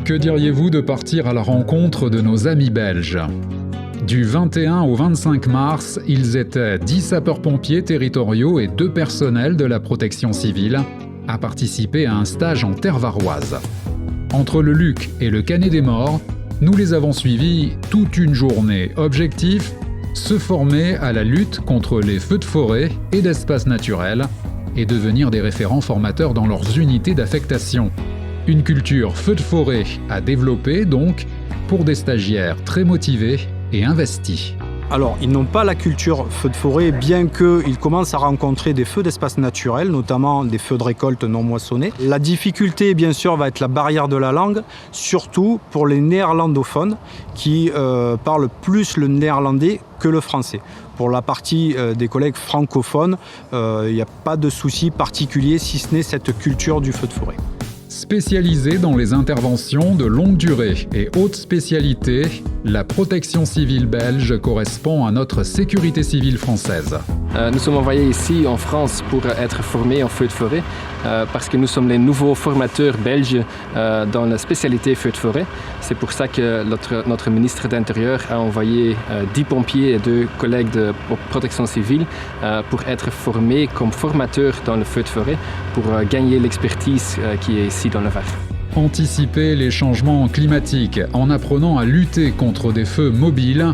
Que diriez-vous de partir à la rencontre de nos amis belges ? Du 21 au 25 mars, ils étaient 10 sapeurs-pompiers territoriaux et 2 personnels de la protection civile à participer à un stage en terre varoise. Entre le Luc et le Canet des Morts, nous les avons suivis toute une journée. Objectif : se former à la lutte contre les feux de forêt et d'espaces naturels et devenir des référents formateurs dans leurs unités d'affectation. Une culture feu de forêt à développer donc pour des stagiaires très motivés et investis. Alors, ils n'ont pas la culture feu de forêt, bien qu'ils commencent à rencontrer des feux d'espace naturels, notamment des feux de récolte non moissonnés. La difficulté, bien sûr, va être la barrière de la langue, surtout pour les néerlandophones qui parlent plus le néerlandais que le français. Pour la partie des collègues francophones, il n'y a pas de souci particulier, si ce n'est cette culture du feu de forêt. Spécialisée dans les interventions de longue durée et haute spécialité, la protection civile belge correspond à notre sécurité civile française. Nous sommes envoyés ici en France pour être formés en feu de forêt parce que nous sommes les nouveaux formateurs belges dans la spécialité feu de forêt. C'est pour ça que notre ministre de l'Intérieur a envoyé 10 pompiers et 2 collègues de protection civile pour être formés comme formateurs dans le feu de forêt pour gagner l'expertise qui est ici dans le Var. Anticiper les changements climatiques en apprenant à lutter contre des feux mobiles,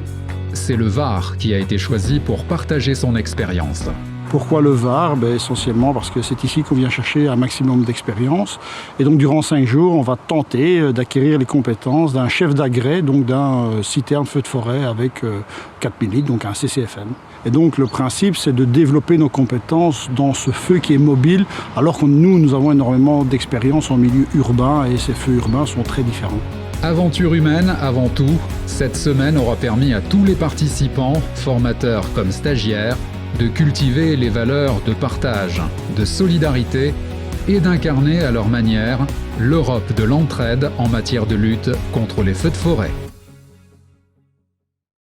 c'est le Var qui a été choisi pour partager son expérience. Pourquoi le Var ? Essentiellement parce que c'est ici qu'on vient chercher un maximum d'expérience. Et donc durant 5 jours, on va tenter d'acquérir les compétences d'un chef d'agrès, donc d'un citerne feu de forêt avec 4000 litres, donc un CCFM. Et donc le principe, c'est de développer nos compétences dans ce feu qui est mobile, alors que nous avons énormément d'expérience en milieu urbain et ces feux urbains sont très différents. Aventure humaine avant tout, cette semaine aura permis à tous les participants, formateurs comme stagiaires, de cultiver les valeurs de partage, de solidarité et d'incarner à leur manière l'Europe de l'entraide en matière de lutte contre les feux de forêt.